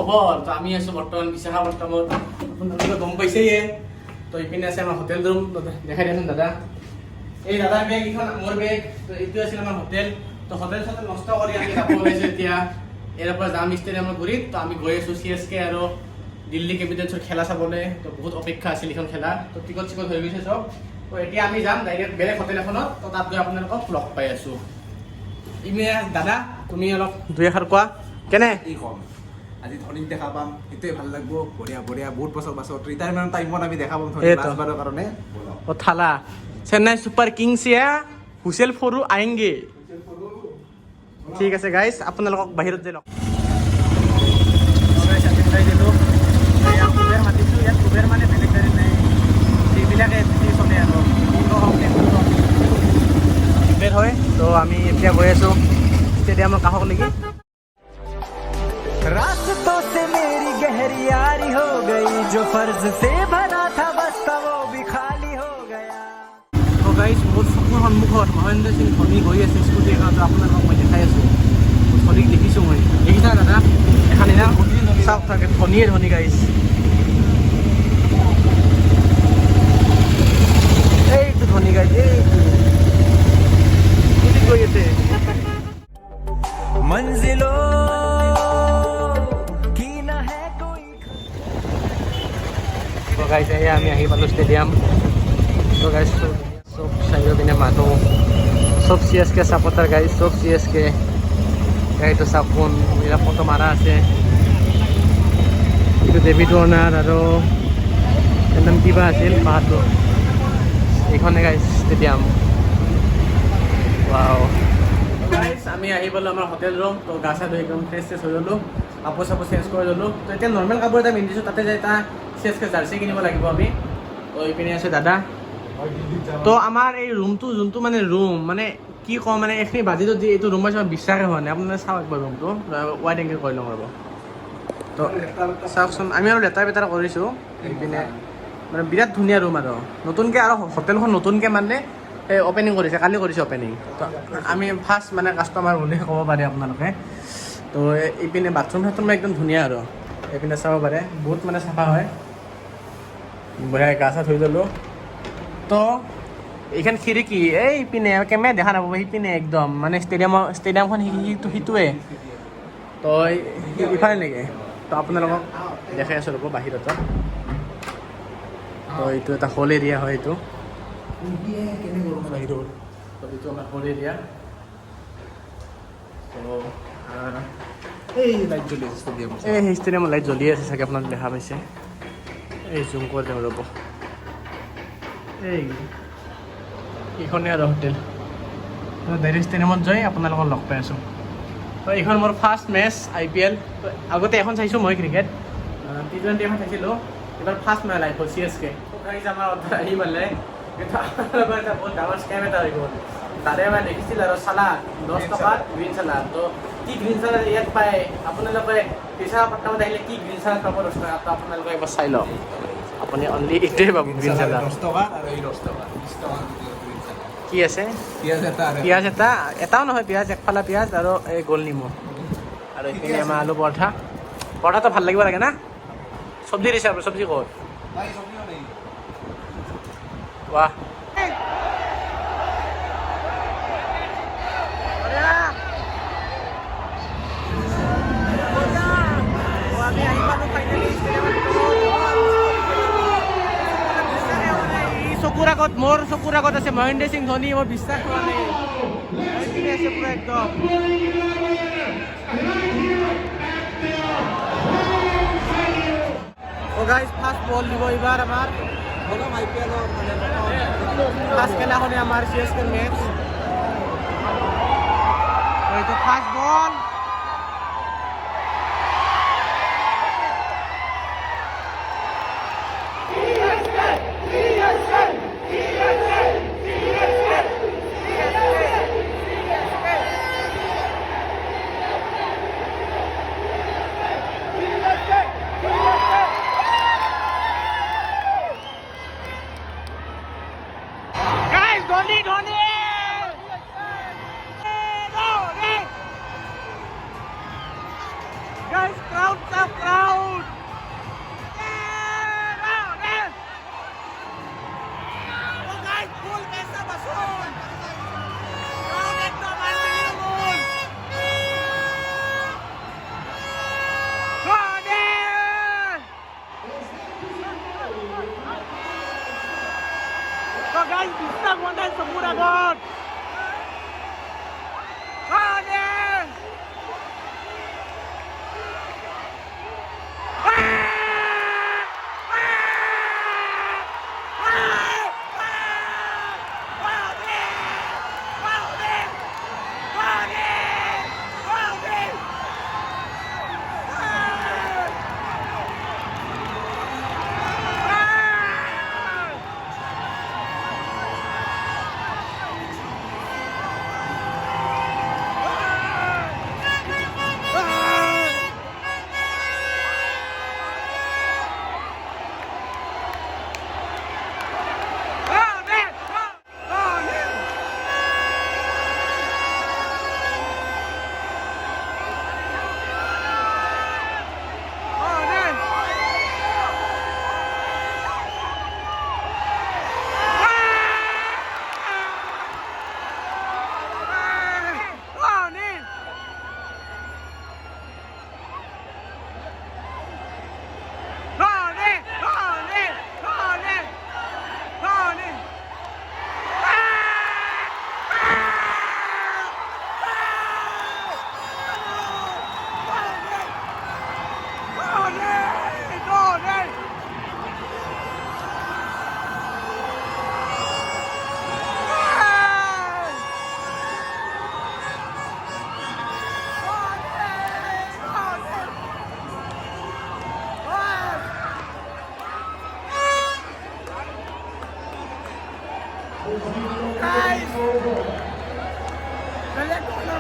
খবৰ তো আমি আছোঁ বৰ্তমান বিশাখাপট্টনমত আপোনালোকে গম পাইছেই তো ইপিনে আছে আমাৰ হোটেল ৰুম দেখাই দিয়াচোন দাদা এই দাদাৰ বেগ এইখন মোৰ বেগ তো এইটো আছিল আমাৰ হোটেল তো হোটেল চটেল নষ্ট কৰি আমি যাব ওলাইছোঁ এতিয়া ইয়াৰ পৰা যাম ষ্টেডিয়ামৰ গুৰিত তো আমি গৈ আছোঁ CSK আৰু দিল্লী কেপিটেলছৰ খেলা চাবলৈ তো বহুত অপেক্ষা আছিল এইখন খেলা তো টিকট চিকট হৈ গৈছে চব তো এতিয়া আমি যাম ডাইৰেক্ট বেলেগ হোটেল এখনত তো তাত গৈ আপোনালোকক লগ পাই আছোঁ ইপিনে দাদা তুমি অলপ দুই এষাৰ কোৱা কেনে কি ক'ম আজি ধনীক দেখা পাম সেইটোৱে ভাল লাগিব বঢ়িয়া বঢ়িয়া বহুত বছৰ পাছত ৰিটায়াৰমেণ্ট টাইমত আমি দেখা পাম ধনী লাষ্টবাৰৰ কাৰণে ও থালা চেন্নাই ছুপাৰ কিংছ ইয়া হুছেল ফৰু আয়েংগে ঠিক আছে গাইজ আপোনালোকক বাহিৰত যাই লওক মাতিছোঁ ইয়াত কুবেৰ মানে বেলেগ গাড়ী নাই যিবিলাকে চলে আৰু কুবেৰ হয় তো আমি এতিয়া গৈ আছোঁ ষ্টেডিয়ামৰ কাষলৈকে रास्तों से मेरी गहरी यारी हो गई जो फर्ज से भरा था बस्ता वो भी खाली हो गया তো গাইজ মোৰ চকুৰ সন্মুখত মহেন্দ্ৰ সিং ধোনী গৈ আছে স্কুটি এখনত আপোনালোকক মই দেখাই আছোঁ ধোনীক দেখিছোঁ মই দেখিছা দাদা এখানে না চাওক থাকে ধোনীয়ে ধোনী গাইজ এইটো ধোনী গাইজ এইটো স্কুটি গৈ আছে मंजिलों की न है कोई তো গাইজ এয়া আমি আহি পালোঁ ষ্টেডিয়াম তো গাইজ চব চাৰিও পিনে মানুহ চব CSK ছাপোৰ্টাৰ গাইজ চব CSK গাড়ীটো চাপোন এইবিলাক ফটো মাৰা আছে এইটো ডেভিড ৱাৰ্নাৰ আৰু একদম কিবা আছিল পাহাৰটো এইখনে গাইজ ষ্টেডিয়াম ৱাও গাইজ আমি আহি পালোঁ আমাৰ হোটেল ৰুম তো গা চা ধুই একদম ফ্ৰেছ হৈ ল'লোঁ কাপোৰ চাপোৰ চেঞ্জ কৰি ল'লোঁ তো এতিয়া নৰ্মেল কাপোৰ এটা পিন্ধিছোঁ তাতে যাই এটা CSK জাৰ্চি কিনিব লাগিব আমি তো এইপিনে আছে দাদা তো আমাৰ এই ৰুমটো যোনটো মানে ৰুম মানে কি কওঁ মানে এইখিনি বাজেটত যি এইটো ৰুম পাইছোঁ বিশ্বাসে হোৱা নাই আপোনালোকে চাওক একবাৰ ৰুমটো ৱাইড এংগেল কৰি লওঁ ৰ'ব তো চাওকচোন আমি আৰু লেটাৰ পেটাৰ কৰিছোঁ এইপিনে মানে বিৰাট ধুনীয়া ৰুম আৰু নতুনকৈ আৰু হোটেলখন নতুনকৈ মানে এই অ'পেনিং কৰিছে কালি কৰিছে অ'পেনিং তো আমি ফাৰ্ষ্ট মানে কাষ্টমাৰ বুলি ক'ব পাৰে আপোনালোকে তো এইপিনে বাথৰুম চাথৰুম একদম ধুনীয়া আৰু এইপিনে চাব পাৰে বহুত মানে চাফা হয় বঢ়িয়া গা চা ধুই ল'লোঁ তো এইখন খিৰিকী এইপিনে কেমেৰা দেখা নাপাব সিপিনে একদম মানে ষ্টেডিয়ামখন সিটোৱে তো ইফালে নেকি তো আপোনালোকক দেখাই আছোঁ ৰ'ব বাহিৰত তো এইটো এটা হল এৰিয়া হয় এইটো বাহিৰত তো এইটো আমাৰ হল এৰিয়া তো এই লাইট জ্বলি আছে ষ্টেডিয়াম এই ষ্টেডিয়ামৰ লাইট জ্বলি আছে চাগে আপোনালোকে দেখা পাইছে এই জুম কৰি দিওঁ ৰ'ব এইখনে আৰু হোটেল ডাইৰেক্ট ষ্টেডিয়ামত যাই আপোনালোকক লগ পাই আছোঁ তো এইখন মোৰ ফাৰ্ষ্ট মেচ IPL আগতে এখন চাইছোঁ মই ক্ৰিকেট T20 এখন চাইছিলোঁ এইবাৰ ফাৰ্ষ্ট মেচ লাইফ হ'ল CSK আমাৰ অৰ্ডাৰ আহি পালে কিন্তু আপোনালোকৰ এটা বহুত ডাঙৰ স্কেম এটা হৈ গ'ল তাৰে মই দেখিছিল আৰু চালাড 10 টকাত গ্ৰীণ চালাড তো কি গ্ৰীণ চালাড ইয়াত পায় আপোনালোকে বিশাখাপট্টনমত আহিলে কি গ্ৰীণ চালাড পাব 10 টকা তো আপোনালোকে একবাৰ চাই লওক আপুনি অনলি এইটোৱে পাব গ্ৰীণ চালাড 10 টকা আৰু এই 10 টকা 20 টকা কি আছে পিঁয়াজ এটা এটাও নহয় পিঁয়াজ একফালা পিঁয়াজ আৰু এই গোল নিমখ আৰু এইপিনে আমাৰ আলু পৰঠাটো ভাল লাগিব লাগে না চব্জি দিছে আৰু চব্জি ক'ত বাহ মোৰ চকুৰ আগত আছে মহেন্দ্ৰ সিং ধোনী মোৰ বিশ্বাস হোৱা নাই আছে পুৰা একদম গাইজ ফাৰ্ষ্ট বল দিব এইবাৰ আমাৰ ফাৰ্ষ্ট খেলাখনে আমাৰ CSK মেচ এইটো ফাৰ্ষ্ট বল বহুত আগত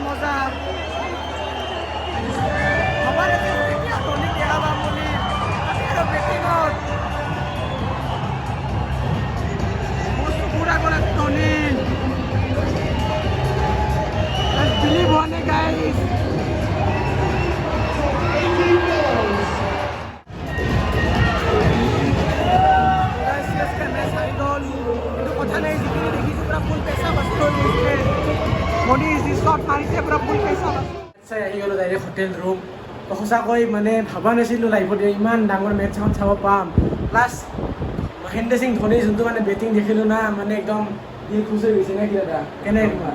মজা খবৰ আছে কেতিয়া ধোনী দেখা পাম বুলি আৰু বেটিঙত বস্তু পুৰা কৰা ধোনী বিলিভ হোৱা নাই গাইজ হোটেল ৰুম সঁচাকৈ মানে ভাবা নাছিলোঁ লাইফত ইমান ডাঙৰ মেটচ এখন চাব পাম প্লাছ মহেন্দ্ৰ সিং ধোনী যোনটো মানে বেটিং দেখিলোঁ না মানে একদম দিল খুচ হৈ গৈছে নে কি দাদা কেনেকুৱা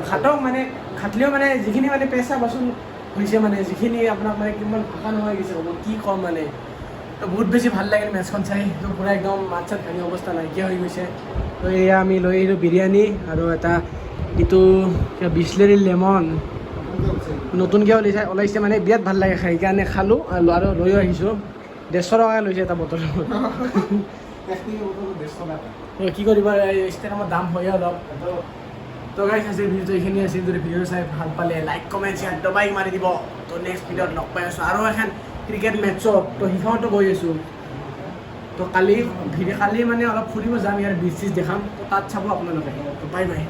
খাটক মানে খাটলেও মানে যিখিনি মানে পেচা বাচন হৈছে মানে যিখিনি আপোনাক মানে কিমান ভাষা নোহোৱা গৈছে হ'ব কি ক'ম মানে তো বহুত বেছি ভাল লাগিল মেটচখন চাই তো পূৰা একদম মাত চাত ভাঙি অৱস্থা নাইকিয়া হৈ গৈছে তো এয়া আমি লৈ আহিলোঁ বিৰিয়ানী আৰু এটা এইটো বিছলেৰী লেমন নতুনকৈ ওলাইছে মানে বিৰাট ভাল লাগে খাই সেইকাৰণে খালোঁ আৰু লৈও আহিছোঁ 150 টকা লৈছে এটা বটল কি কৰিবা ইনষ্টাগ্ৰামত দাম হয়ে অলপ তো গাইছ আজিৰ ভিডিঅ'টো এইখিনি আছিল যদি ভিডিঅ' চাই ভাল পালে লাইক কমেণ্ট শ্বেয়াৰ দবাই মাৰি দিব তো নেক্সট ভিডিঅ'ত লগ পাই আছোঁ আৰু এখন ক্ৰিকেট মেটছত তো সেইখনতো গৈ আছোঁ তো কালি মানে অলপ ফুৰিব যাম ইয়াৰ বিচ চিচ দেখাম তো তাত চাব আপোনালোকে তো বাই বাই